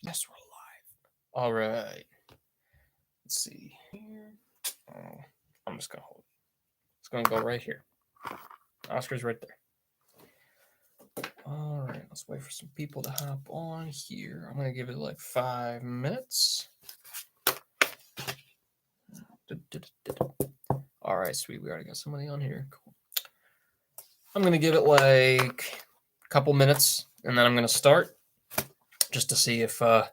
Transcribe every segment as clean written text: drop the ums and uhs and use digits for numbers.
Yes, we're live. All right. Let's see here. Oh, I'm just gonna hold. It's gonna go right here. Oscar's right there. All right. Let's wait for some people to hop on here. I'm gonna give it like 5 minutes. All right, sweet. We already got somebody on here. Cool. I'm gonna give it like a couple minutes, and then I'm gonna start just to see if other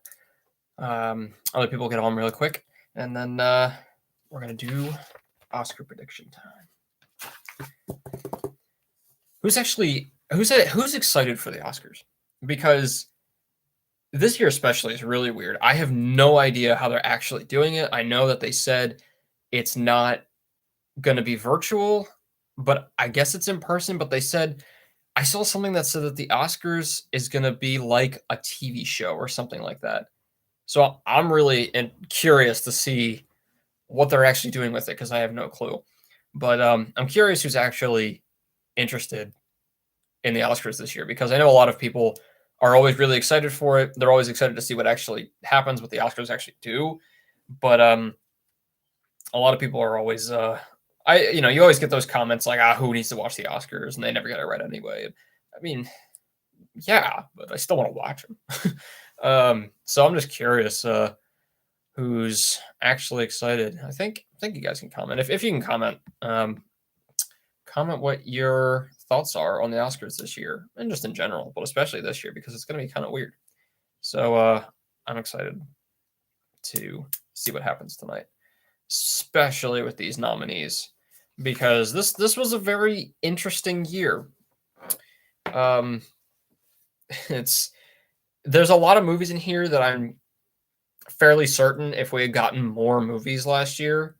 people get on really quick, and then we're gonna do Oscar prediction time. Who's excited for the Oscars? Because this year especially is really weird. I have no idea how they're actually doing it. I know that they said it's not going to be virtual, but I guess it's in person. But they said I saw something that said that the Oscars is going to be like a TV show or something like that. So I'm really curious to see what they're actually doing with it because I have no clue. But I'm curious who's actually interested in the Oscars this year because I know a lot of people are always really excited for it. They're always excited to see what actually happens, what the Oscars actually do. But a lot of people are always you always get those comments like, who needs to watch the Oscars? And they never get it right anyway. I mean, yeah, but I still want to watch them. So I'm just curious who's actually excited. I think you guys can comment. If you can comment, comment what your thoughts are on the Oscars this year and just in general, but especially this year because it's going to be kind of weird. So I'm excited to see what happens tonight, especially with these nominees because this was a very interesting year. There's a lot of movies in here that I'm fairly certain if we had gotten more movies last year,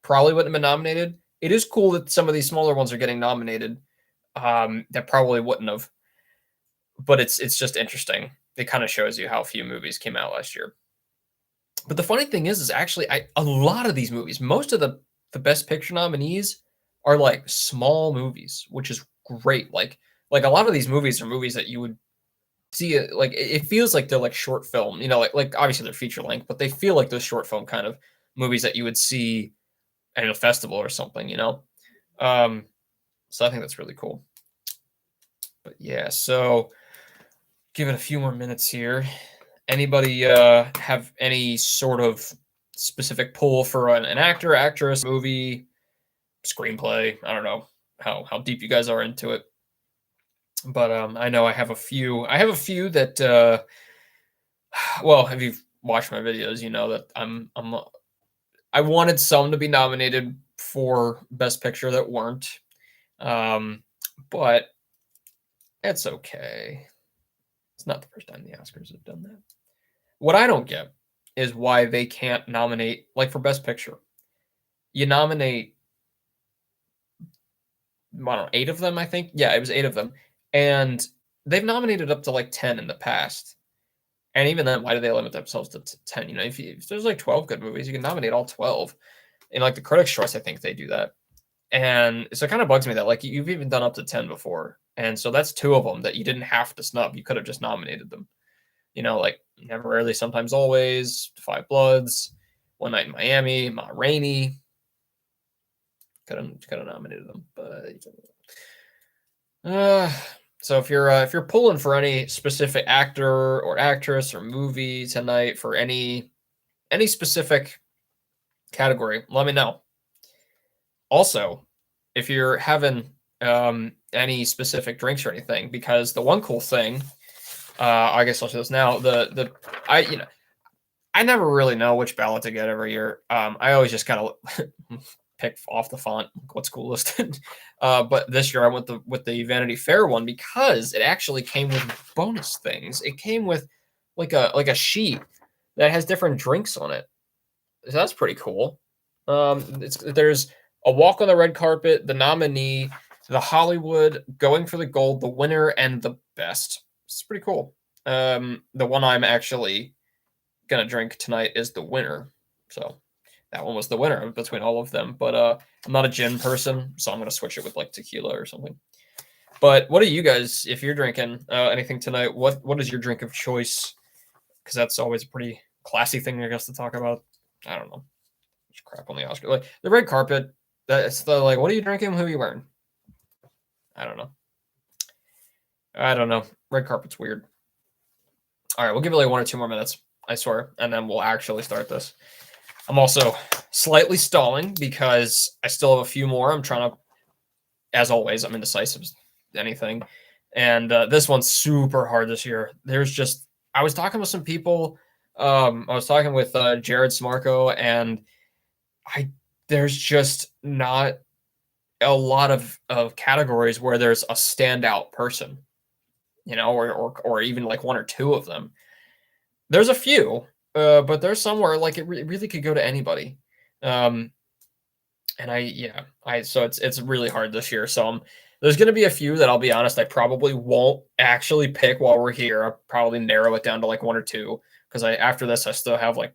probably wouldn't have been nominated. It is cool that some of these smaller ones are getting nominated. That probably wouldn't have, but it's just interesting. It kind of shows you how few movies came out last year. But the funny thing is actually a lot of these movies, most of the Best Picture nominees are like small movies, which is great. Like a lot of these movies are movies that you would see it like it feels like they're like short film, like obviously they're feature length, but they feel like those short film kind of movies that you would see at a festival or something. So I think that's really cool. But yeah, so give it a few more minutes here. Anybody have any sort of specific pull for an actor, actress, movie, screenplay? I don't know how deep you guys are into it, but I know I have a few. I have a few that. Well, if you've watched my videos, you know that I wanted some to be nominated for Best Picture that weren't, but it's okay. It's not the first time the Oscars have done that. What I don't get is why they can't nominate, like for Best Picture. You nominate, I don't know, 8 of them, I think. Yeah, it was 8 of them. And they've nominated up to like 10 in the past. And even then, why do they limit themselves to 10? If there's like 12 good movies, you can nominate all 12. In like the Critics' Choice, I think they do that. And so it kind of bugs me that like you've even done up to 10 before. And so that's 2 of them that you didn't have to snub. You could have just nominated them. Like Never, Rarely, Sometimes, Always, Five Bloods, One Night in Miami, Ma Rainey. Could have nominated them, but so if you're pulling for any specific actor or actress or movie tonight for any specific category, let me know. Also, if you're having any specific drinks or anything, because the one cool thing, I guess I'll show this now. I never really know which ballot to get every year. I always just kind of pick off the font, what's coolest. But this year I went with the Vanity Fair one because it actually came with bonus things. It came with like a sheet that has different drinks on it. So that's pretty cool. There's a walk on the red carpet, the nominee, the Hollywood, going for the gold, the winner, and the best. It's pretty cool. The one I'm actually gonna drink tonight is the winner. So that one was the winner between all of them. But I'm not a gin person, so I'm gonna switch it with like tequila or something. But what are you guys, if you're drinking anything tonight, what is your drink of choice? because that's always a pretty classy thing, I guess, to talk about. I don't know. Just crap on the Oscar. Like the red carpet. That's the like. What are you drinking? Who are you wearing? I don't know. I don't know. Red carpet's weird. All right, we'll give it like 1 or 2 more minutes, I swear, and then we'll actually start this. I'm also slightly stalling because I still have a few more. I'm trying to, as always, I'm indecisive as anything. And this one's super hard this year. I was talking with some people. I was talking with Jared Smarco, and there's just not a lot of categories where there's a standout person, or even like one or two of them. There's a few, but there's somewhere like it really could go to anybody. Um, and so it's really hard this year. So there's going to be a few that I'll be honest, I probably won't actually pick while we're here. I'll probably narrow it down to like one or two because after this I still have like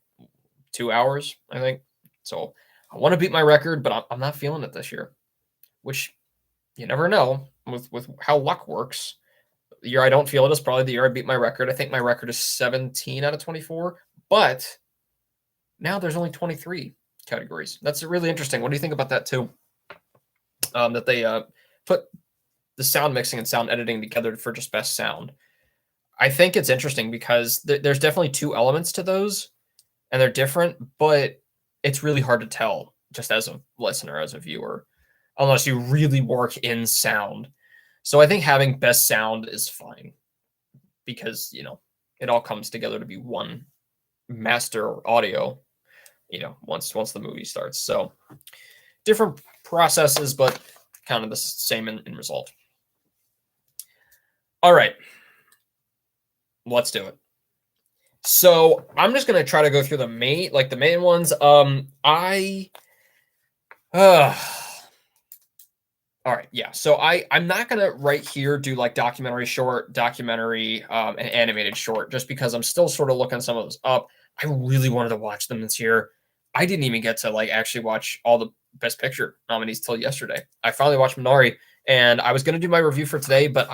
2 hours, I think. So I want to beat my record, but I'm not feeling it this year, which you never know with how luck works. The year I don't feel it is probably the year I beat my record. I think my record is 17 out of 24, but now there's only 23 categories. That's really interesting. What do you think about that too? That they put the sound mixing and sound editing together for just best sound. I think it's interesting because there's definitely two elements to those, and they're different, but it's really hard to tell just as a listener, as a viewer, unless you really work in sound. So I think having best sound is fine because, it all comes together to be one master audio, once the movie starts. So different processes, but kind of the same in result. All right, let's do it. So I'm just going to try to go through the main ones. All right, yeah. So I'm not gonna right here do like documentary short, documentary, and animated short, just because I'm still sort of looking some of those up. I really wanted to watch them this year. I didn't even get to like actually watch all the Best Picture nominees till yesterday. I finally watched Minari, and I was gonna do my review for today, but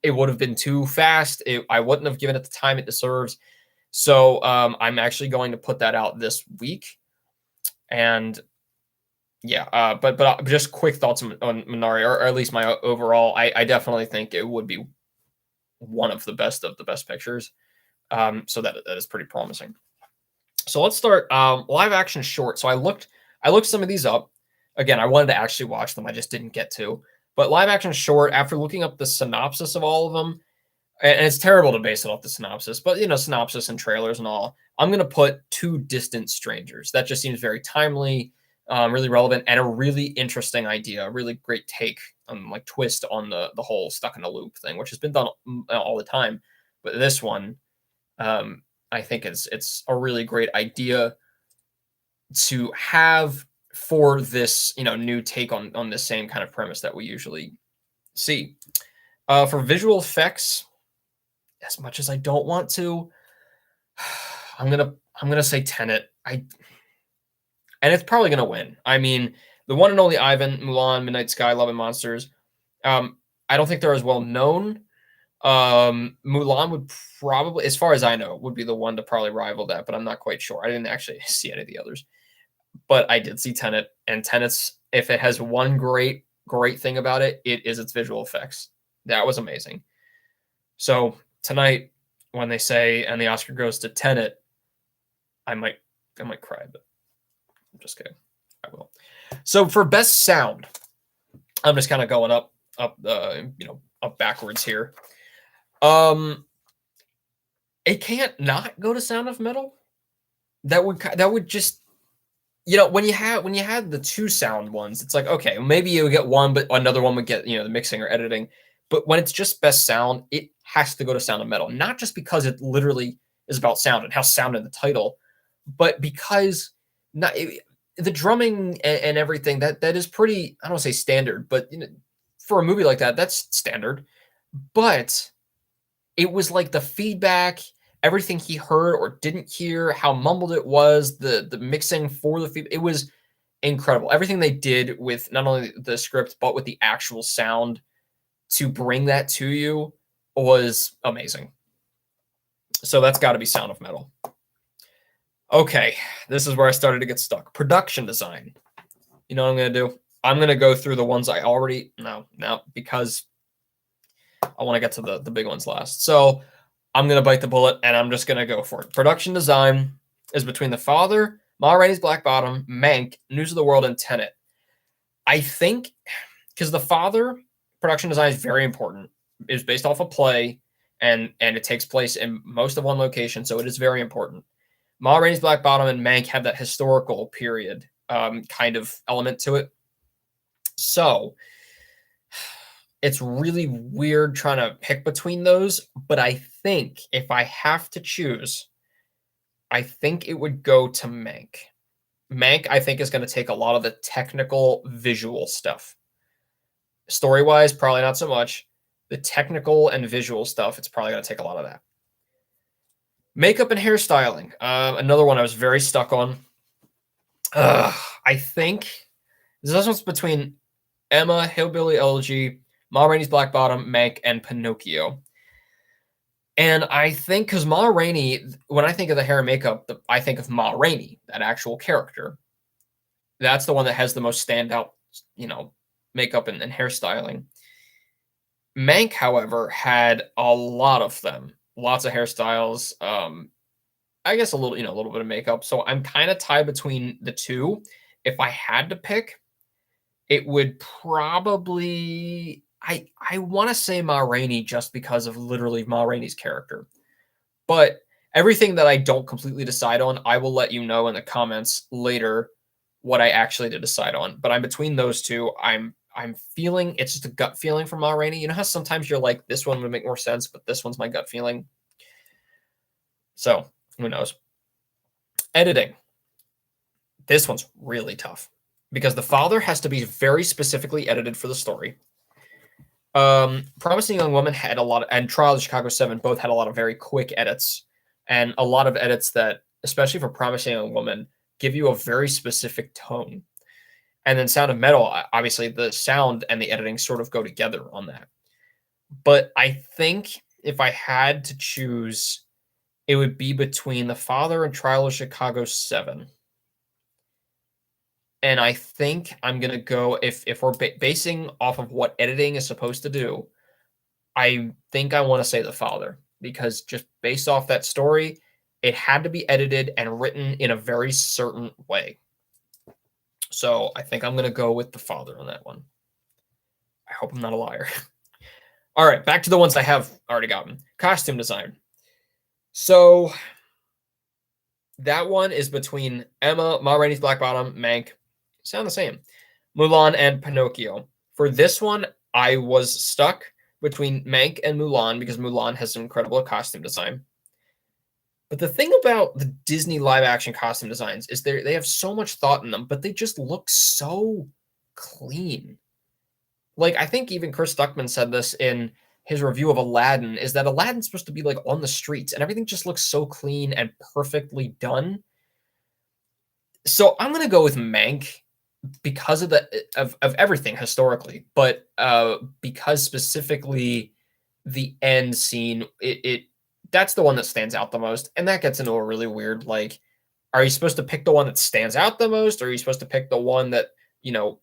it would have been too fast. I wouldn't have given it the time it deserves. So I'm actually going to put that out this week, and yeah, but just quick thoughts on Minari, or at least my overall. I definitely think it would be one of the best pictures. So that is pretty promising. So let's start live action short. So I looked some of these up. Again, I wanted to actually watch them. I just didn't get to. But live action short, after looking up the synopsis of all of them, and it's terrible to base it off the synopsis, but synopsis and trailers and all. I'm gonna put Two Distant Strangers. That just seems very timely, really relevant, and a really interesting idea. A really great take, like twist on the whole stuck in a loop thing, which has been done all the time. But this one, I think it's a really great idea to have for this new take on the same kind of premise that we usually see. For visual effects, as much as I don't want to, I'm gonna say Tenet. And it's probably gonna win. I mean, the one and only Ivan, Mulan, Midnight Sky, Love and Monsters. I don't think they're as well known. Mulan would probably, as far as I know, would be the one to probably rival that, but I'm not quite sure. I didn't actually see any of the others, but I did see Tenet, and Tenet's, if it has one great thing about it, it is its visual effects. That was amazing. So tonight, when they say and the Oscar goes to Tenet, I might cry, but I'm just kidding. I will. So for best sound, I'm just kind of going up backwards here. It can't not go to Sound of Metal. That would just, when you had the two sound ones, it's like, okay, maybe you would get one, but another one would get the mixing or editing. But when it's just best sound, it has to go to Sound of Metal, not just because it literally is about sound and how sound in the title, but because the drumming and everything that is pretty, I don't want to say standard, but for a movie like that, that's standard. But it was like the feedback, everything he heard or didn't hear, how mumbled it was, the mixing for the feedback, it was incredible. Everything they did with not only the script but with the actual sound to bring that to you was amazing. So that's got to be Sound of Metal. Okay, this is where I started to get stuck. Production design. You know what I'm going to do? I'm going to go through the ones I already no, because I want to get to the big ones last. So I'm going to bite the bullet and I'm just going to go for it. Production design is between The Father, Ma Rainey's Black Bottom, Mank, News of the World, and Tenet. I think because The Father production design is very important. It is based off a play and it takes place in most of one location, so it is very important. Ma Rainey's Black Bottom and Mank have that historical period kind of element to it. So it's really weird trying to pick between those, but I think if I have to choose, I think it would go to Mank. Mank, I think, is going to take a lot of the technical visual stuff. Story-wise, probably not so much. The technical and visual stuff, it's probably going to take a lot of that. Makeup and hairstyling. Another one I was very stuck on. I think this one's between Emma, Hillbilly Elegy, Ma Rainey's Black Bottom, Mank, and Pinocchio. And I think because Ma Rainey, when I think of the hair and makeup, I think of Ma Rainey, that actual character. That's the one that has the most standout, makeup and hairstyling. Mank, however, had a lot of them, lots of hairstyles. I guess a little bit of makeup. So I'm kind of tied between the two. If I had to pick, it would probably I want to say Ma Rainey just because of literally Ma Rainey's character. But everything that I don't completely decide on, I will let you know in the comments later what I actually did decide on. But I'm between those two. I'm feeling it's just a gut feeling from Ma Rainey. You know how sometimes you're like, this one would make more sense, but this one's my gut feeling. So who knows? Editing. This one's really tough because The Father has to be very specifically edited for the story. Promising Young Woman had a lot of, and Trial of Chicago 7 both had a lot of very quick edits, and a lot of edits that, especially for Promising Young Woman, give you a very specific tone. And then Sound of Metal, obviously the sound and the editing sort of go together on that. But I think if I had to choose, it would be between The Father and Trial of Chicago 7. And I think I'm going to go, if we're basing off of what editing is supposed to do, I think I want to say The Father, because just based off that story, it had to be edited and written in a very certain way. So I think I'm going to go with The Father on that one. I hope I'm not a liar. All right, back to the ones I have already gotten. Costume design. So that one is between Emma, Ma Rainey's Black Bottom, Mank, sound the same, Mulan, and Pinocchio. For this one, I was stuck between Mank and Mulan because Mulan has some incredible costume design. But the thing about the Disney live action costume designs is they have so much thought in them, but they just look so clean. Like, I think even Chris Stuckman said this in his review of Aladdin, is that Aladdin's supposed to be like on the streets and everything just looks so clean and perfectly done. So I'm going to go with Mank because of of everything historically, but because specifically the end scene, that's the one that stands out the most, and that gets into a really weird, like, are you supposed to pick the one that stands out the most, or are you supposed to pick the one that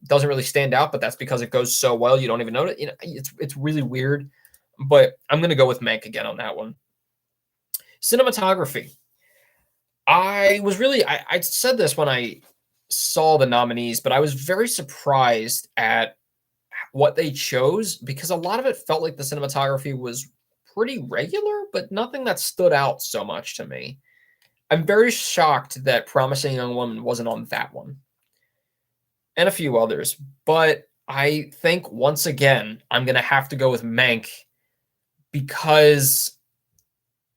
doesn't really stand out, but that's because it goes so well you don't even know it? It's really weird, but I'm gonna go with Mank again on that one. Cinematography. I said this when I saw the nominees, but I was very surprised at what they chose because a lot of it felt like the cinematography was pretty regular, but nothing that stood out so much to me. I'm very shocked that Promising Young Woman wasn't on that one, and a few others. But I think once again, I'm going to have to go with Mank because,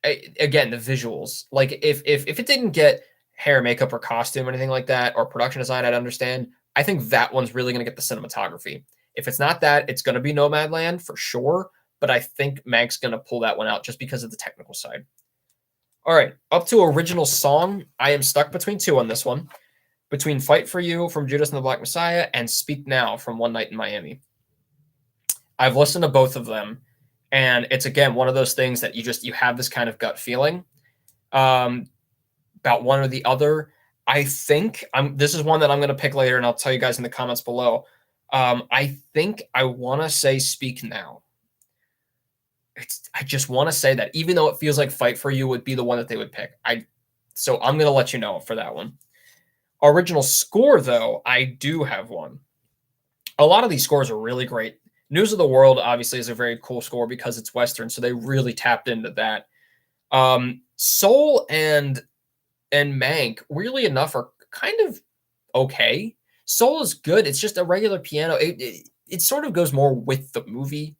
again, the visuals. Like, if it didn't get hair, makeup, or costume, or anything like that, or production design, I'd understand. I think that one's really going to get the cinematography. If it's not that, it's going to be Nomadland for sure. But I think Mank's going to pull that one out just because of the technical side. All right, up to original song. I am stuck between two on this one. Between Fight for You from Judas and the Black Messiah and Speak Now from One Night in Miami. I've listened to both of them. And it's again one of those things that you have this kind of gut feeling um, about one or the other. I think this is one that I'm going to pick later, and I'll tell you guys in the comments below. I think I want to say Speak Now. I just want to say that, even though it feels like Fight for You would be the one that they would pick. So I'm going to let you know for that one. Original score, though, I do have one. A lot of these scores are really great. News of the World obviously is a very cool score because it's Western, so they really tapped into that. Soul and Mank, weirdly enough, are kind of okay. Soul is good. It's just a regular piano. It sort of goes more with the movie,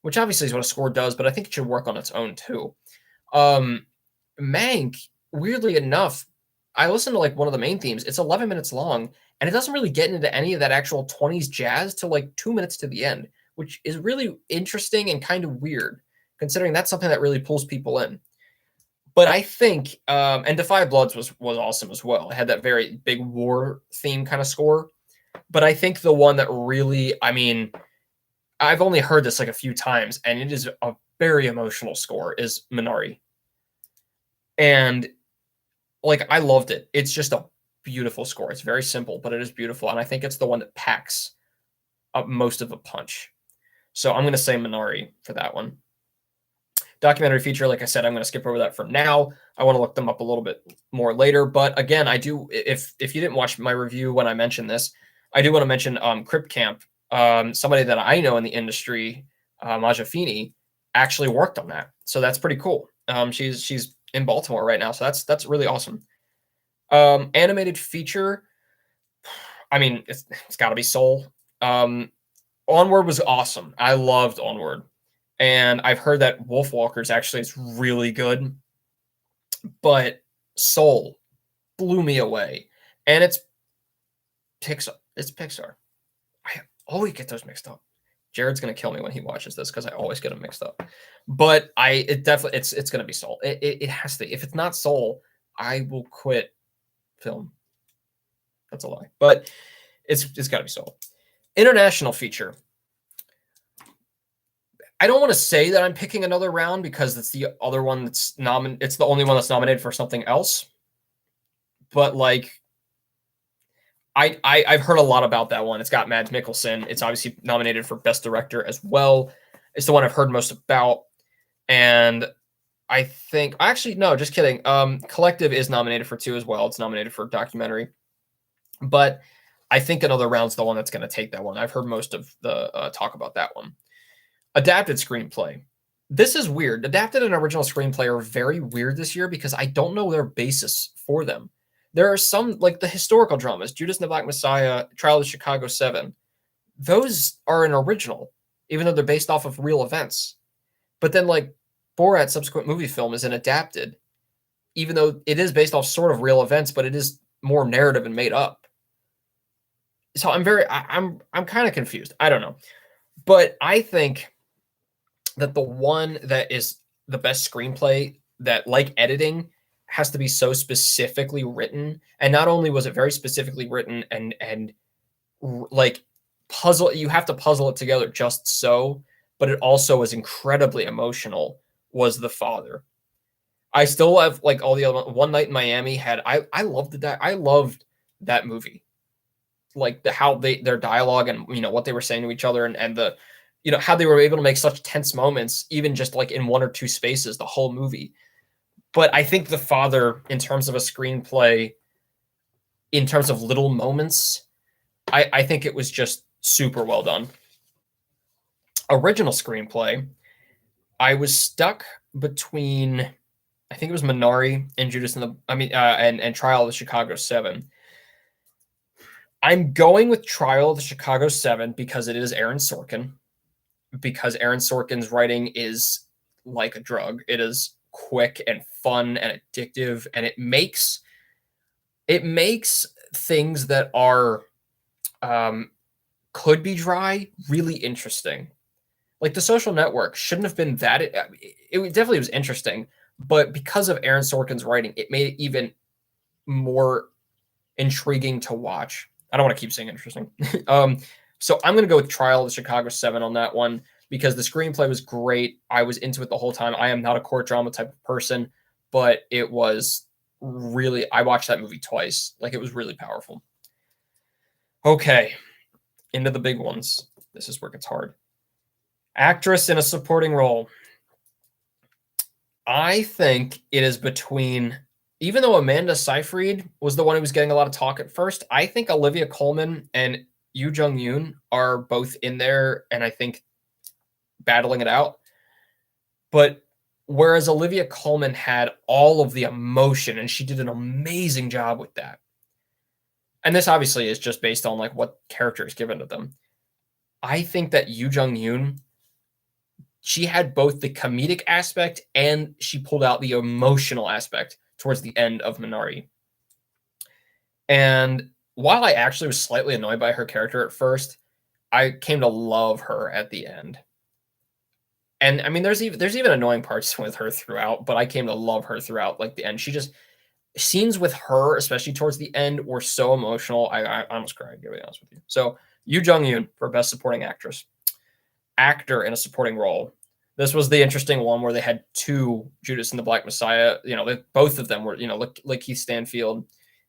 which obviously is what a score does, but I think it should work on its own too. Mank, weirdly enough, I listened to like one of the main themes. It's 11 minutes long, and it doesn't really get into any of that actual 20s jazz till like 2 minutes to the end, which is really interesting and kind of weird, considering that's something that really pulls people in. But I think, and Defy Bloods was awesome as well. It had that very big war theme kind of score. But I think the one that really, I mean, I've only heard this like a few times, and it is a very emotional score, is Minari. And like, I loved it. It's just a beautiful score. It's very simple, but it is beautiful. And I think it's the one that packs up most of the punch. So I'm going to say Minari for that one. Documentary feature, like I said, I'm going to skip over that for now. I want to look them up a little bit more later. But again, I do, if you didn't watch my review when I mentioned this, I do want to mention Crip Camp. Somebody that I know in the industry, Maja Feeney, actually worked on that. So that's pretty cool. She's in Baltimore right now. So that's really awesome. Animated feature, I mean, it's got to be Soul. Onward was awesome. I loved Onward. And I've heard that Wolfwalkers actually is really good. But Soul blew me away. And it's Pixar. It's Pixar. I always get those mixed up. Jared's gonna kill me when he watches this because I always get them mixed up. But it definitely it's gonna be Soul. It has to. If it's not Soul, I will quit film. That's a lie. But it's gotta be Soul. International feature. I don't want to say that I'm picking another round because it's the other one that's it's the only one that's nominated for something else. But like, I've heard a lot about that one. It's got Mads Mikkelsen. It's obviously nominated for Best Director as well. It's the one I've heard most about. And I think, actually, no, just kidding. Collective is nominated for 2 as well. It's nominated for documentary. But I think Another Round's the one that's going to take that one. I've heard most of the talk about that one. Adapted screenplay. This is weird. Adapted and original screenplay are very weird this year because I don't know their basis for them. There are some, like the historical dramas, Judas and the Black Messiah, Trial of the Chicago 7. Those are an original, even though they're based off of real events. But then, like, Borat subsequent movie film is an adapted, even though it is based off sort of real events, but it is more narrative and made up. So I'm kind of confused. I don't know. But I think that the one that is the best screenplay, that, like editing, has to be so specifically written. And not only was it very specifically written and like you have to puzzle it together just so, but it also was incredibly emotional, was The Father. I still have like all the other One Night in Miami had, I loved that. I loved that movie. Like how their dialogue and, what they were saying to each other and the, how they were able to make such tense moments, even just like in 1 or 2 spaces, the whole movie. But I think The Father, in terms of a screenplay, in terms of little moments, I think it was just super well done. Original screenplay, I was stuck between, I think it was Minari and Judas and and Trial of the Chicago 7. I'm going with Trial of the Chicago 7 because it is Aaron Sorkin. Because Aaron Sorkin's writing is like a drug. It is quick and fun and addictive, and it makes things that are could be dry really interesting. Like The Social Network shouldn't have been that. It definitely was interesting, but because of Aaron Sorkin's writing, it made it even more intriguing to watch. I don't want to keep saying interesting. So I'm going to go with Trial of the Chicago 7 on that one. because the screenplay was great. I was into it the whole time. I am not a court drama type of person, but it was really, I watched that movie twice. Like, it was really powerful. Okay, into the big ones. This is where it gets hard. Actress in a supporting role. I think it is between, even though Amanda Seyfried was the one who was getting a lot of talk at first, I think Olivia Colman and Yoo Jung-yoon are both in there, and I think battling it out. But whereas Olivia Colman had all of the emotion, and she did an amazing job with that. And this obviously is just based on like what character is given to them. I think that Yoo Jung-yoon, she had both the comedic aspect and she pulled out the emotional aspect towards the end of Minari. And while I actually was slightly annoyed by her character at first, I came to love her at the end. And I mean, there's even annoying parts with her throughout, but I came to love her throughout, like the end. She just, scenes with her, especially towards the end, were so emotional. I almost cried, to be honest with you. So Yoo Jung-yoon for Best Supporting Actress. Actor in a supporting role. This was the interesting one where they had two Judas and the Black Messiah. You know, both of them were, you know, like Keith Stanfield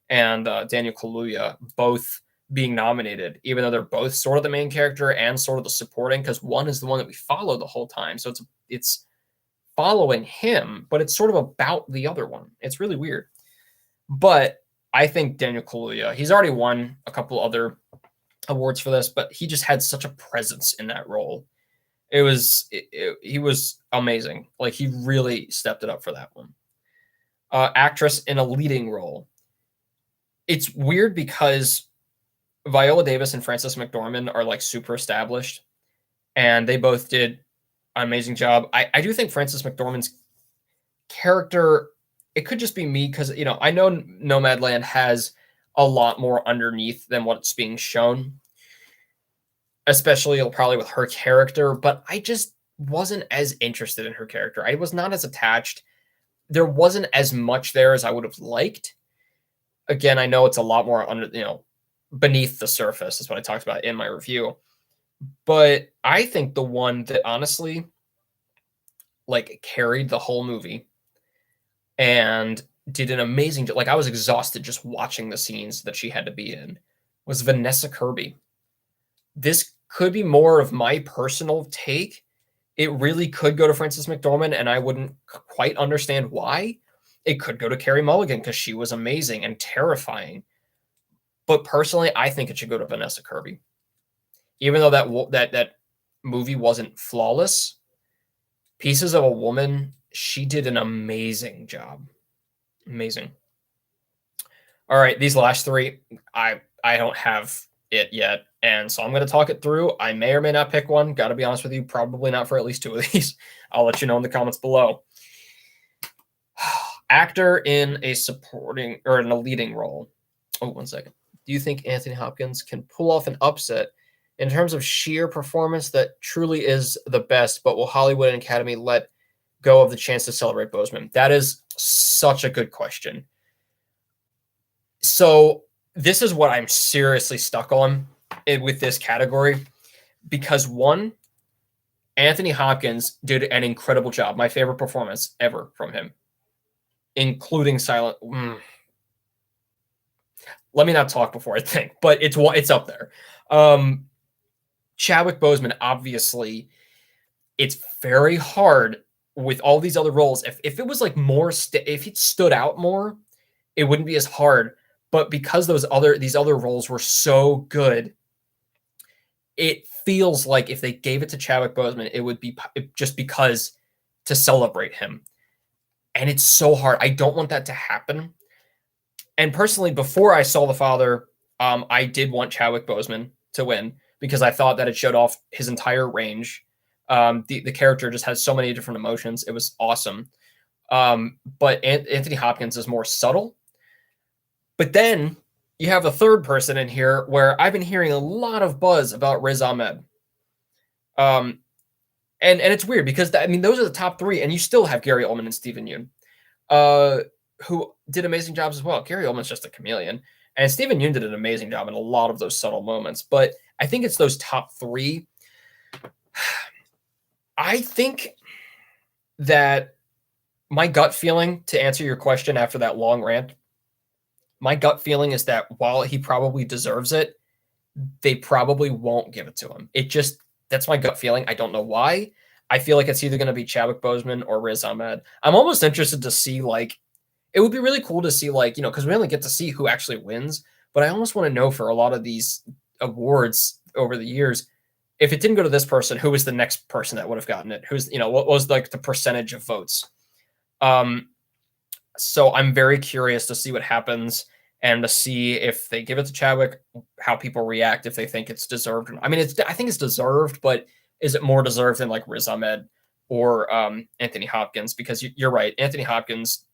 and Daniel Kaluuya, both being nominated, even though they're both sort of the main character and sort of the supporting, because one is the one that we follow the whole time. So it's following him, but it's sort of about the other one. It's really weird. But I think Daniel Kaluuya, he's already won a couple other awards for this, but he just had such a presence in that role. He was amazing. Like, he really stepped it up for that one. Actress in a leading role. It's weird because Viola Davis and Frances McDormand are like super established, and they both did an amazing job. I do think Frances McDormand's character, it could just be me because, you know, I know Nomadland has a lot more underneath than what's being shown, especially probably with her character, but I just wasn't as interested in her character. I was not as attached. There wasn't as much there as I would have liked. Again, I know it's a lot more under, you know, beneath the surface is what I talked about in my review. But I think the one that honestly like carried the whole movie and did an amazing job, like I was exhausted just watching the scenes that she had to be in, was Vanessa Kirby. This could be more of my personal take. It really could go to Frances McDormand, and I wouldn't quite understand why. It could go to Carey Mulligan because she was amazing and terrifying. But personally, I think it should go to Vanessa Kirby. Even though that movie wasn't flawless, Pieces of a Woman, she did an amazing job. Amazing. All right, these last three, I don't have it yet, and so I'm going to talk it through. I may or may not pick one. Got to be honest with you, probably not for at least two of these. I'll let you know in the comments below. Actor in a supporting or in a leading role. Oh, 1 second. Do you think Anthony Hopkins can pull off an upset in terms of sheer performance that truly is the best, but will Hollywood and Academy let go of the chance to celebrate Boseman? That is such a good question. So this is what I'm seriously stuck on with this category, because one, Anthony Hopkins did an incredible job. My favorite performance ever from him, including Silent. Let me not talk before I think, but it's up there. Chadwick Boseman, obviously, it's very hard with all these other roles. If it was like more, if it stood out more, it wouldn't be as hard. But because these other roles were so good, it feels like if they gave it to Chadwick Boseman, it would be just because to celebrate him. And it's so hard. I don't want that to happen. And personally, before I saw The Father, I did want Chadwick Boseman to win because I thought that it showed off his entire range. The character just has so many different emotions. It was awesome. But Anthony Hopkins is more subtle. But then you have a third person in here where I've been hearing a lot of buzz about Riz Ahmed. And it's weird because I mean those are the top three, and you still have Gary Oldman and Steven Yeun, who did amazing jobs as well. Gary Oldman's just a chameleon, and Steven Yeun did an amazing job in a lot of those subtle moments. But I think it's those top three. I think that my gut feeling, to answer your question after that long rant, my gut feeling is that while he probably deserves it, they probably won't give it to him. That's my gut feeling. I don't know why. I feel like it's either going to be Chadwick Boseman or Riz Ahmed. I'm almost interested to see, like, it would be really cool to see, like, because we only get to see who actually wins. But I almost want to know for a lot of these awards over the years, if it didn't go to this person, who was the next person that would have gotten it? What was like the percentage of votes? Um, so I'm very curious to see what happens and to see if they give it to Chadwick, how people react, if they think it's deserved. I mean, I think it's deserved, but is it more deserved than like Riz Ahmed or Anthony Hopkins? Because you're right, Anthony Hopkins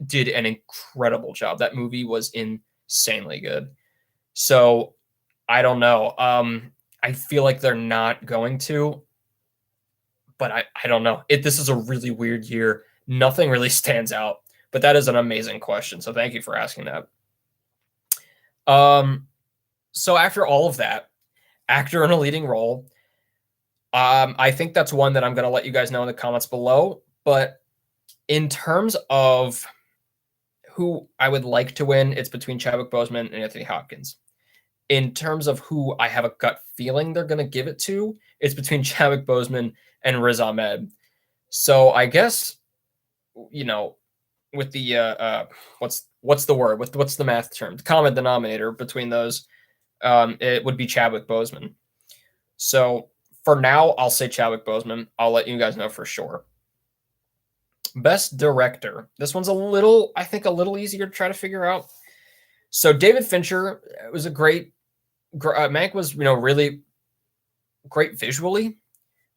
did an incredible job. That movie was insanely good. So I don't know. I feel like they're not going to, but I don't know. This is a really weird year. Nothing really stands out. But that is an amazing question. So thank you for asking that. So after all of that, actor in a leading role, I think that's one that I'm going to let you guys know in the comments below. But in terms of who I would like to win, it's between Chadwick Boseman and Anthony Hopkins. In terms of who I have a gut feeling they're going to give it to, it's between Chadwick Boseman and Riz Ahmed. So I guess, with the what's the word? What's the math term? The common denominator between those, it would be Chadwick Boseman. So for now, I'll say Chadwick Boseman. I'll let you guys know for sure. Best director. This one's I think a little easier to try to figure out. So David Fincher was a great. Mank was, really great visually.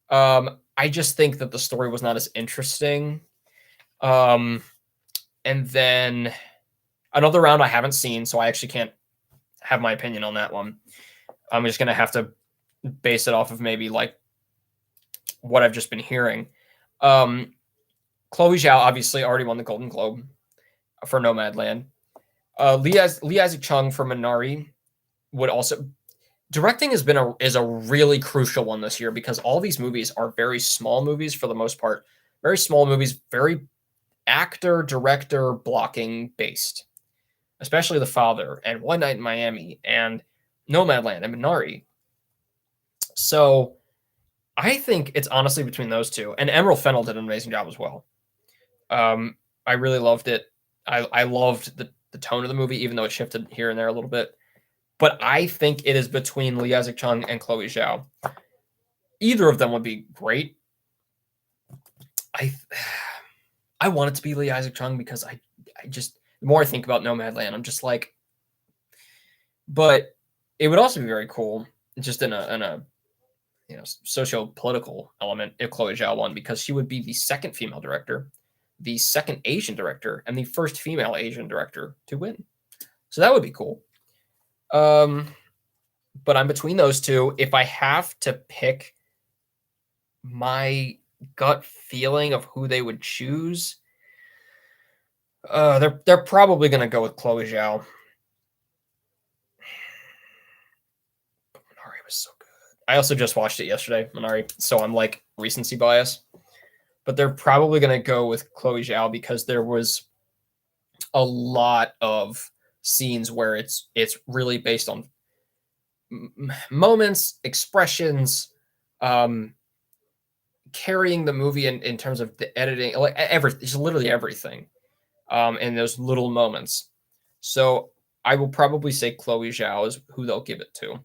I just think that the story was not as interesting. And then Another Round I haven't seen, so I actually can't have my opinion on that one. I'm just going to have to base it off of maybe like what I've just been hearing. Chloe Zhao obviously already won the Golden Globe for Nomadland. Lee Isaac Chung for Minari would also. Directing is a really crucial one this year because all these movies are very small movies for the most part. Very small movies, very actor, director, blocking based. Especially The Father and One Night in Miami and Nomadland and Minari. So I think it's honestly between those two. And Emerald Fennell did an amazing job as well. I really loved it. I loved the tone of the movie, even though it shifted here and there a little bit. But I think it is between Lee Isaac Chung and Chloe Zhao. Either of them would be great. I want it to be Lee Isaac Chung because I just, the more I think about Nomadland, I'm just like, but it would also be very cool, just in a socio-political element, if Chloe Zhao won, because she would be the second female director, the second Asian director, and the first female Asian director to win. So that would be cool. But I'm between those two. If I have to pick my gut feeling of who they would choose, they're probably going to go with Chloe Zhao. Minari was so good. I also just watched it yesterday, Minari, so I'm like recency bias. But they're probably going to go with Chloe Zhao because there was a lot of scenes where it's really based on moments, expressions, carrying the movie in terms of the editing, like it's literally everything, in those little moments. So I will probably say Chloe Zhao is who they'll give it to.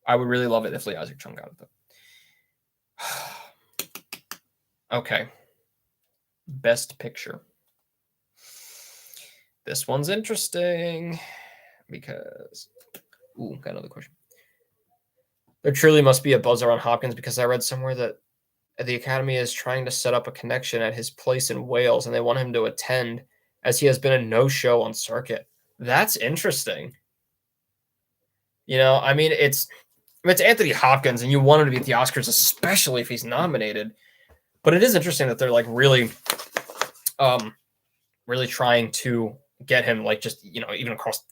I would really love it if Lee Isaac Chung got it though. Okay. Best Picture. This one's interesting because got another question. There truly must be a buzz around Hopkins because I read somewhere that the Academy is trying to set up a connection at his place in Wales and they want him to attend as he has been a no-show on circuit. That's interesting. I mean, it's Anthony Hopkins and you want him to be at the Oscars, especially if he's nominated. But it is interesting that they're like really trying to get him, like, just, even across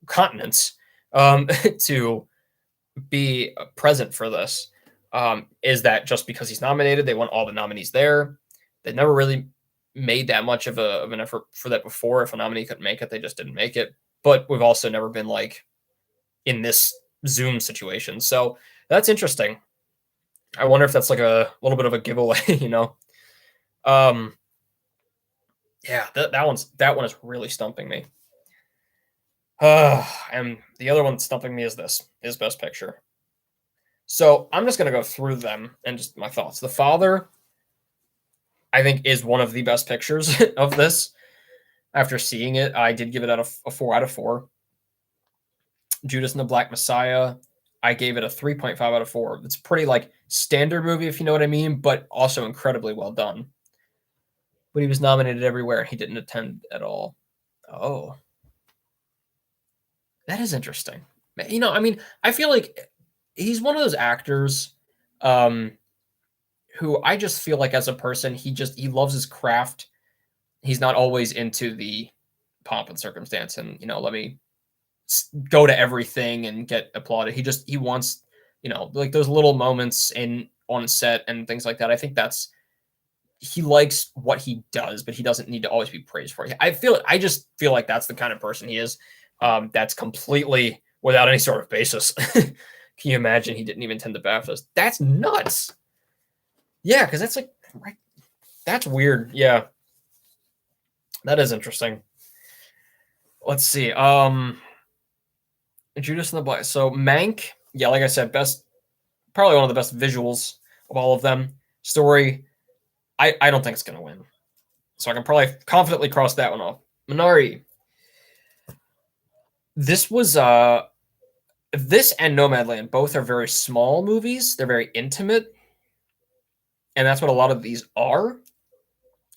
continents, to be present for this. Is that just because he's nominated, they want all the nominees there? They never really made that much of an effort for that before. If a nominee couldn't make it, they just didn't make it. But we've also never been like in this Zoom situation. So that's interesting. I wonder if that's like a little bit of a giveaway, you know? Um, yeah, that one is really stumping me. And the other one that's stumping me is Best Picture. So I'm just gonna go through them and just my thoughts. The Father, I think, is one of the best pictures of this. After seeing it, I did give it a 4 out of 4. Judas and the Black Messiah, I gave it a 3.5 out of 4. It's pretty like standard movie, if you know what I mean, but also incredibly well done. But he was nominated everywhere. He didn't attend at all. Oh, that is interesting. You know, I mean, I feel like he's one of those actors um, who I just feel like as a person, he loves his craft. He's not always into the pomp and circumstance and, let me go to everything and get applauded. He wants, like those little moments in on set and things like that. I think he likes what he does, but he doesn't need to always be praised for it. I just feel like that's the kind of person he is. That's completely without any sort of basis. Can you imagine he didn't even attend the BAFTAs? That's nuts. Yeah, because that's like, right, that's weird. Yeah, that is interesting. Let's see. Judas and the Black. So Mank, yeah, like I said, probably one of the best visuals of all of them. Story, I don't think it's gonna win. So I can probably confidently cross that one off. Minari. This was this and Nomadland both are very small movies. They're very intimate. And that's what a lot of these are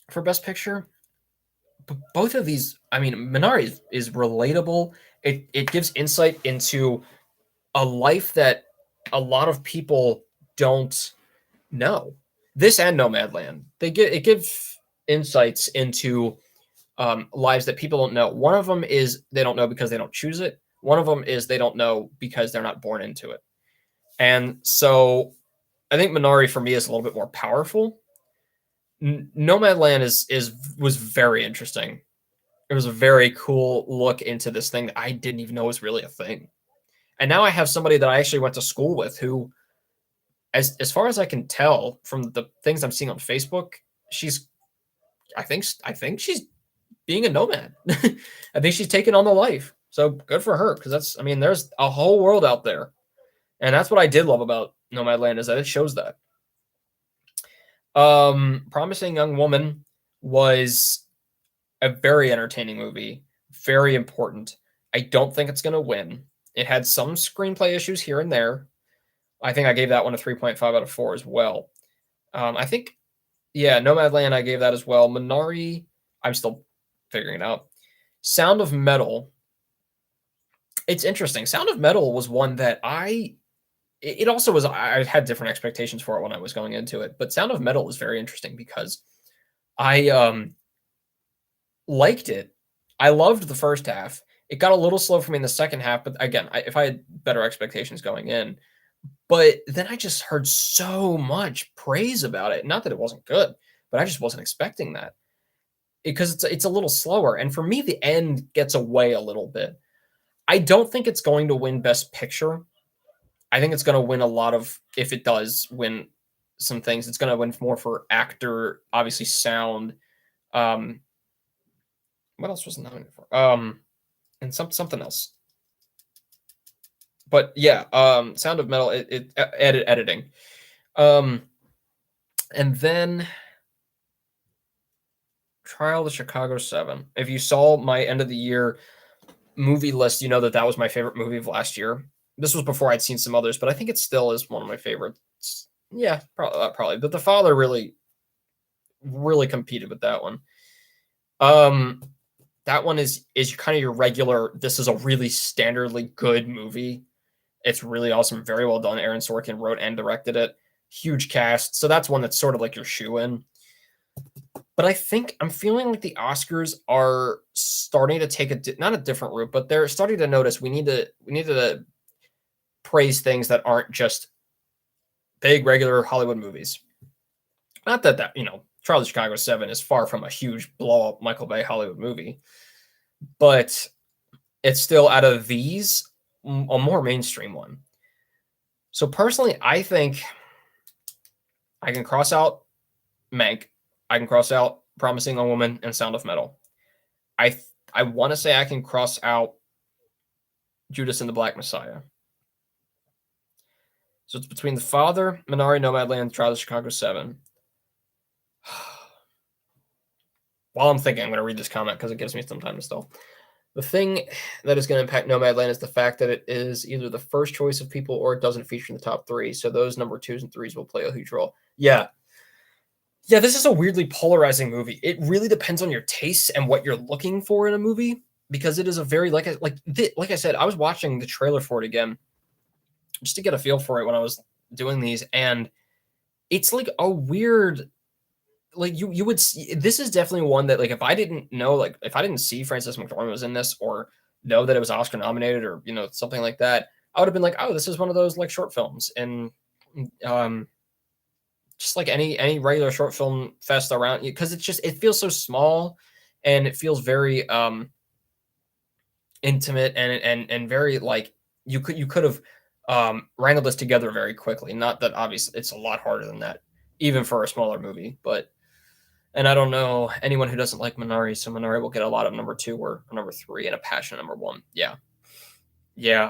for Best Picture. But both of these, I mean, Minari is relatable. It gives insight into a life that a lot of people don't know. This and Nomadland, it gives insights into lives that people don't know. One of them is they don't know because they don't choose it. One of them is they don't know because they're not born into it. And so I think Minari for me is a little bit more powerful. Nomadland was very interesting. It was a very cool look into this thing that I didn't even know was really a thing. And now I have somebody that I actually went to school with who, as far as I can tell from the things I'm seeing on Facebook, she's I think she's being a nomad. I think she's taking on the life. So good for her, because there's a whole world out there. And that's what I did love about Nomadland, is that it shows that. Promising Young Woman was a very entertaining movie, very important. I don't think it's going to win. It had some screenplay issues here and there. I think I gave that one a 3.5 out of 4 as well. I think, yeah, Nomadland, I gave that as well. Minari, I'm still figuring it out. Sound of Metal. It's interesting. Sound of Metal was one that it also was, I had different expectations for it when I was going into it, but Sound of Metal was very interesting because I liked it. I loved the first half. It got a little slow for me in the second half, but again, if I had better expectations going in, but then I just heard so much praise about it. Not that it wasn't good, but I just wasn't expecting that because it's a little slower. And for me, the end gets away a little bit. I don't think it's going to win Best Picture. I think it's going to win a lot of, if it does win some things, it's going to win more for actor, obviously sound. What else was it nominated for? And something else. But yeah, Sound of Metal, editing. And then Trial of the Chicago 7. If you saw my end of the year movie list, you know that was my favorite movie of last year. This was before I'd seen some others, but I think it still is one of my favorites. Yeah, probably. But The Father really, really competed with that one. That one is kind of your regular. This is a really standardly good movie. It's really awesome, very well done. Aaron Sorkin wrote and directed it. Huge cast, so that's one that's sort of like your shoe in. But I think I'm feeling like the Oscars are starting to take not a different route, but they're starting to notice we need to praise things that aren't just big regular Hollywood movies. Not that Trial of Chicago 7 is far from a huge blow up Michael Bay Hollywood movie, but it's still out of these a more mainstream one. So personally, I think I can cross out Mank. I can cross out Promising Young Woman and Sound of Metal. I want to say I can cross out Judas and the Black Messiah. So it's between The Father, Minari, Nomadland, Trial of Chicago 7. While I'm thinking, I'm going to read this comment because it gives me some time to stall. The thing that is going to impact Nomadland is the fact that it is either the first choice of people or it doesn't feature in the top 3. So those number 2s and 3s will play a huge role. Yeah. Yeah, this is a weirdly polarizing movie. It really depends on your tastes and what you're looking for in a movie, because it is a very, like I said, I was watching the trailer for it again just to get a feel for it when I was doing these, and it's like a weird, like you would see, this is definitely one that, like, if I didn't know, like if I didn't see Frances McDormand was in this or know that it was Oscar nominated or something like that, I would have been like, oh, this is one of those like short films. And just like any regular short film fest around, because it feels so small and it feels very intimate and very like you could have wrangled this together very quickly. Not that obviously it's a lot harder than that, even for a smaller movie. But and I don't know anyone who doesn't like Minari, so Minari will get a lot of number 2 or number 3 and a passion number 1. Yeah.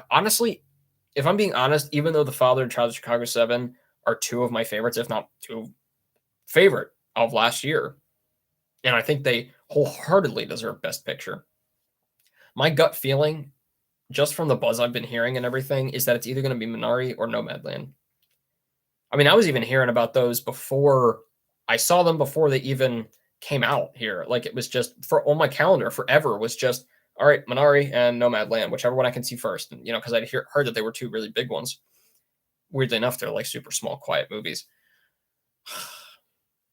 Honestly, if I'm being honest, even though The Father and Trial of Chicago 7 are 2 of my favorites, if not 2 favorite of last year, and I think they wholeheartedly deserve Best Picture. My gut feeling, just from the buzz I've been hearing and everything, is that it's either going to be Minari or Nomadland. I mean, I was even hearing about those before I saw them, before they even came out here. Like, it was just on my calendar forever was just, all right, Minari and Nomadland, whichever one I can see first. And, because I'd heard that they were 2 really big ones. Weirdly enough, they're like super small, quiet movies.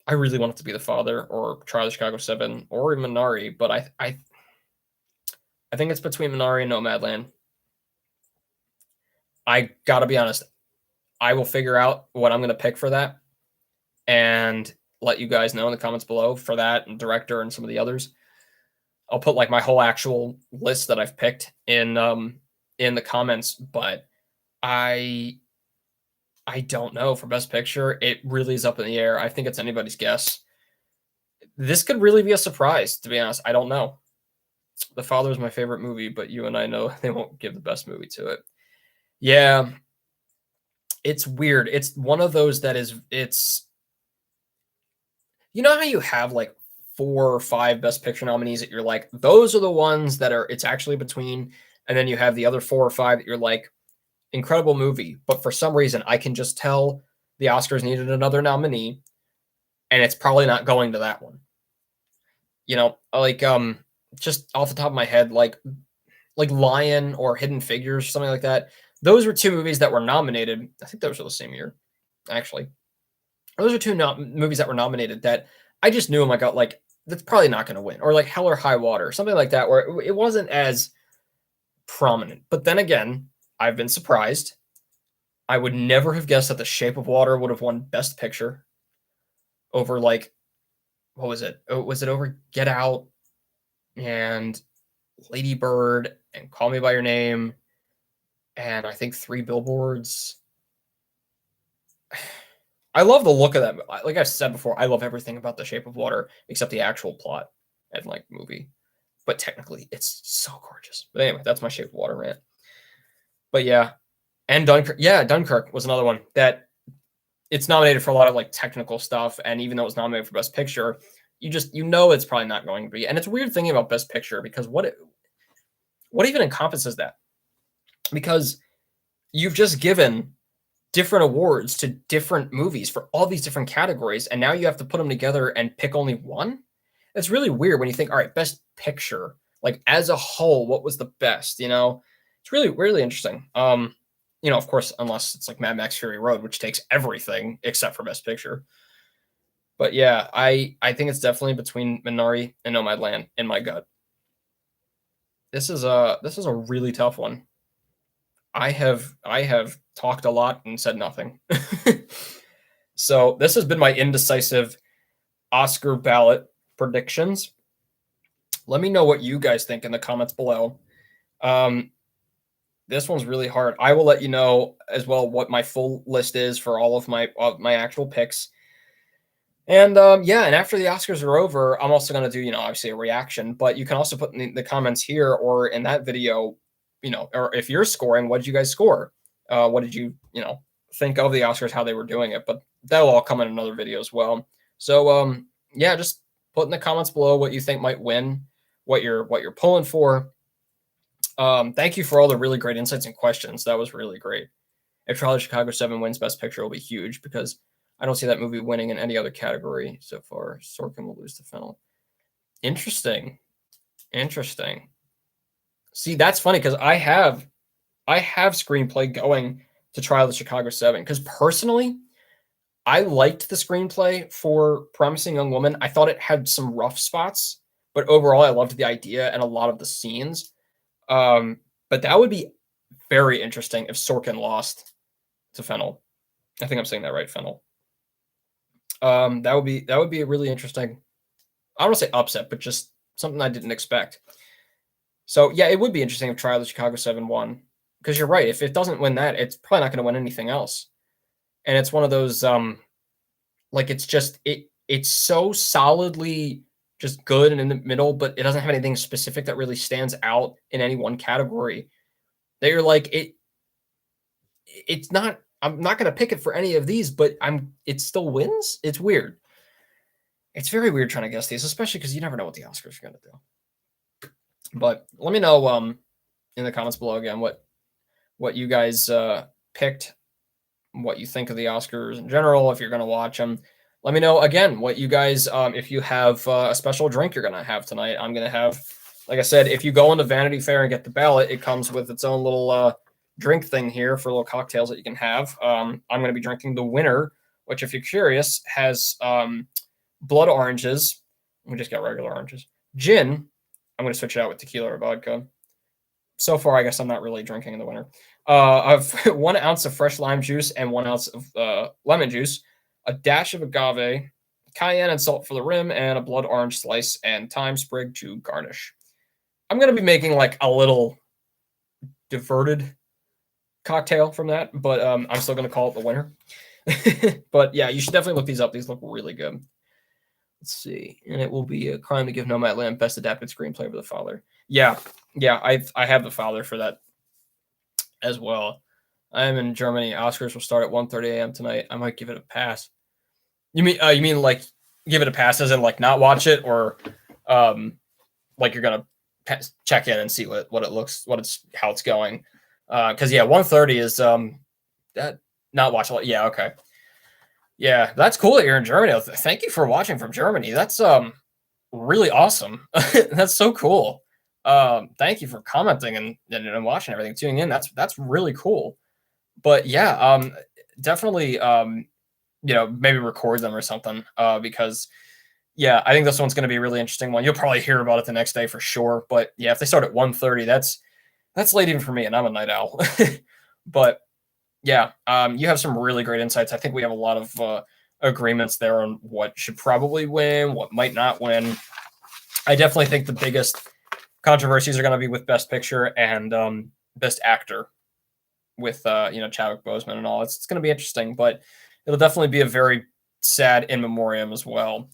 I really want it to be The Father or Trial of Chicago 7 or Minari, but I think it's between Minari and Nomadland. I gotta be honest, I will figure out what I'm gonna pick for that and let you guys know in the comments below for that and director and some of the others. I'll put like my whole actual list that I've picked in the comments, but I don't know for Best Picture. It really is up in the air. I think it's anybody's guess. This could really be a surprise, to be honest. I don't know. The Father is my favorite movie, but you and I know they won't give the best movie to it. Yeah, it's weird. It's one of those that it's how you have like 4 or 5 Best Picture nominees that you're like, those are the ones that it's actually between, and then you have the other 4 or 5 that you're like, incredible movie, but for some reason I can just tell the Oscars needed another nominee, and it's probably not going to that one. Like just off the top of my head, like Lion or Hidden Figures, something like that. Those were 2 movies that were nominated. I think those were the same year, actually. Those are 2 movies that were nominated that I just knew in my gut, like, that's probably not going to win. Or like Hell or High Water, something like that, where it wasn't as prominent. But then again, I've been surprised. I would never have guessed that The Shape of Water would have won Best Picture over, like, what was it? Was it over Get Out and Lady Bird and Call Me by Your Name and I think 3 Billboards? I love the look of that. Like I said before, I love everything about The Shape of Water except the actual plot and like movie. But technically, it's so gorgeous. But anyway, that's my Shape of Water rant. But yeah, and Dunkirk. Yeah, Dunkirk was another one that it's nominated for a lot of like technical stuff. And even though it was nominated for Best Picture, you know it's probably not going to be. And it's weird thinking about Best Picture because what even encompasses that? Because you've just given different awards to different movies for all these different categories, and now you have to put them together and pick only one. It's really weird when you think, all right, Best Picture, like as a whole, what was the best? It's really, really interesting. Of course, unless it's like Mad Max Fury Road, which takes everything except for Best Picture. But yeah, I think it's definitely between Minari and Nomadland in my gut. This is a really tough one. I have talked a lot and said nothing. So this has been my indecisive Oscar ballot predictions. Let me know what you guys think in the comments below. Um, this one's really hard. I will let you know as well what my full list is for all of my actual picks. And yeah, and after the Oscars are over, I'm also going to do, obviously a reaction, but you can also put in the comments here or in that video, or if you're scoring, what did you guys score? What did you, think of the Oscars, how they were doing it? But that'll all come in another video as well. So yeah, just put in the comments below what you think might win, what you're pulling for. Thank you for all the really great insights and questions. That was really great. If Trial of Chicago 7 wins Best Picture, it'll be huge because I don't see that movie winning in any other category so far. Sorkin will lose to Fennel. Interesting. See, that's funny because I have screenplay going to Trial of the Chicago 7 because personally, I liked the screenplay for Promising Young Woman. I thought it had some rough spots, but overall, I loved the idea and a lot of the scenes. But that would be very interesting if Sorkin lost to Fennel. I think I'm saying that right, Fennel. That would be a really interesting. I don't want to say upset, but just something I didn't expect. So yeah, it would be interesting if Trial of Chicago 7 won, because you're right. If it doesn't win that, it's probably not going to win anything else. And it's one of those like it's so solidly just good and in the middle, but it doesn't have anything specific that really stands out in any one category. That you're like it's not. I'm not going to pick it for any of these, but it still wins. It's weird. It's very weird trying to guess these, especially because you never know what the Oscars are going to do. But let me know in the comments below again what you guys picked, what you think of the Oscars in general, if you're going to watch them. Let me know again what you guys, if you have a special drink you're going to have tonight. I'm going to have, like I said, if you go into Vanity Fair and get the ballot, it comes with its own little drink thing here for little cocktails that you can have. I'm going to be drinking the winner, which, if you're curious, has blood oranges. We just got regular oranges. Gin. I'm going to switch it out with tequila or vodka. So far, I guess I'm not really drinking in the winter. Of 1 ounce of fresh lime juice and 1 ounce of lemon juice, a dash of agave, cayenne and salt for the rim, and a blood orange slice and thyme sprig to garnish. I'm going to be making like a little diverted cocktail from that, but I'm still going to call it the winner. But yeah, you should definitely look these up. These look really good. Let's see. And it will be a crime to give Nomadland Best Adapted Screenplay for The Father. Yeah, I have The Father for that as well. I am in Germany. Oscars will start at 1:30 a.m. tonight. I might give it a pass. You mean like give it a pass as in like not watch it, or like you're gonna check in and see what it looks, how it's going? Because yeah, 1:30 is that not watch a lot. Yeah, okay. Yeah, that's cool that you're in Germany. Thank you for watching from Germany. That's really awesome. That's so cool. Thank you for commenting and watching everything, tuning in. That's really cool. But yeah, definitely maybe record them or something. Because yeah, I think this one's going to be a really interesting one. You'll probably hear about it the next day for sure. But yeah, if they start at 1:30, that's late even for me, and I'm a night owl. But yeah, you have some really great insights. I think we have a lot of agreements there on what should probably win, what might not win. I definitely think the biggest controversies are going to be with Best Picture and Best Actor with Chadwick Boseman and all. It's going to be interesting, but it'll definitely be a very sad in memoriam as well.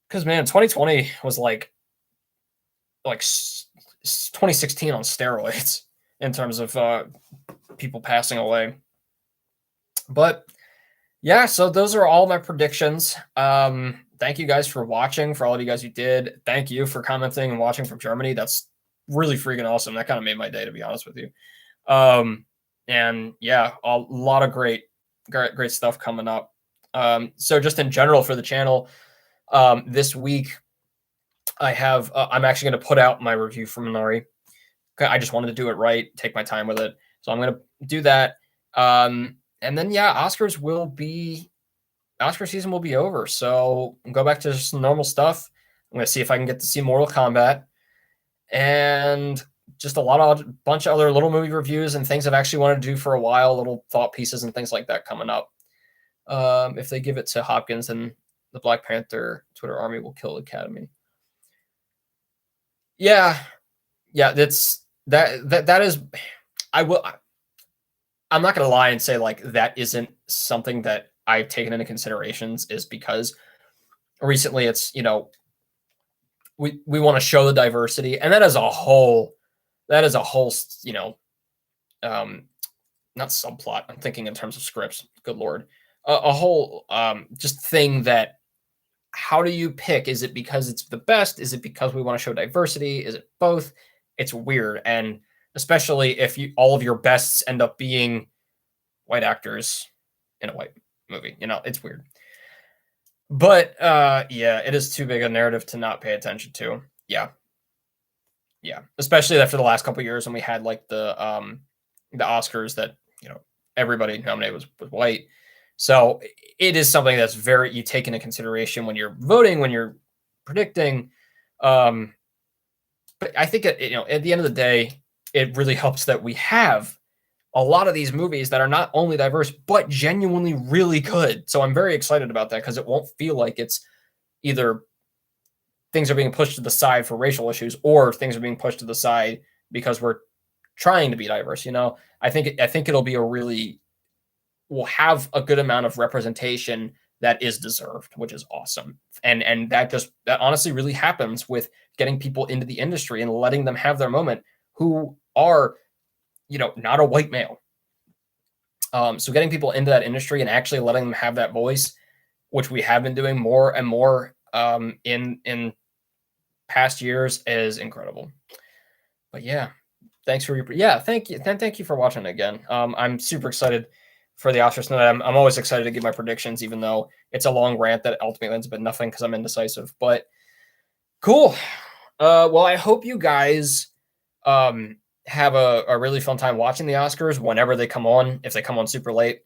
Because man, 2020 was like 2016 on steroids in terms of people passing away. But yeah, so those are all my predictions. Thank you guys for watching. For all of you guys who did, thank you for commenting and watching from Germany. That's really freaking awesome. That kind of made my day, to be honest with you. And yeah, a lot of great stuff coming up. So just in general for the channel, this week I have I'm actually going to put out my review for Minari. I just wanted to do it right, take my time with it. So I'm going to do that. And then, yeah, Oscar season will be over. So go back to just normal stuff. I'm going to see if I can get to see Mortal Kombat and just a bunch of other little movie reviews and things I've actually wanted to do for a while, little thought pieces and things like that coming up. If they give it to Hopkins, then the Black Panther Twitter army will kill the Academy. Yeah, that is. I'm not gonna lie and say like that isn't something that I've taken into considerations, is because recently it's, we want to show the diversity, and that is a whole um not subplot. I'm thinking in terms of scripts. Good lord, a whole just thing that, how do you pick? Is it because it's the best? Is it because we want to show diversity? Is it both? It's weird, and especially if all of your bests end up being white actors in a white movie, it's weird. But yeah, it is too big a narrative to not pay attention to. Yeah, especially after the last couple years when we had like the Oscars that everybody nominated was white. So it is something that's you take into consideration when you're voting, when you're predicting. But I think at the end of the day, it really helps that we have a lot of these movies that are not only diverse but genuinely really good. So I'm very excited about that, because it won't feel like it's either things are being pushed to the side for racial issues or things are being pushed to the side because we're trying to be diverse. I think we'll have a good amount of representation that is deserved, which is awesome. And that honestly really happens with getting people into the industry and letting them have their moment who are, not a white male. So getting people into that industry and actually letting them have that voice, which we have been doing more and more in past years, is incredible. But yeah, thanks for thank you for watching again. I'm super excited for the Oscars tonight. I'm always excited to give my predictions, even though it's a long rant that ultimately ends up in nothing because I'm indecisive. But cool. Well, I hope you guys have a really fun time watching the Oscars whenever they come on. If they come on super late,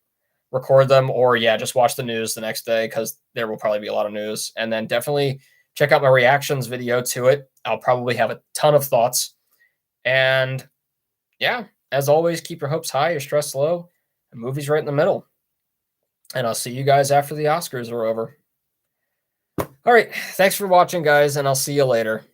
record them, or just watch the news the next day, because there will probably be a lot of news. And then definitely check out my reactions video to it. I'll probably have a ton of thoughts. And yeah, as always, keep your hopes high, your stress low, and movies right in the middle. And I'll see you guys after the Oscars are over. All right, thanks for watching, guys, and I'll see you later.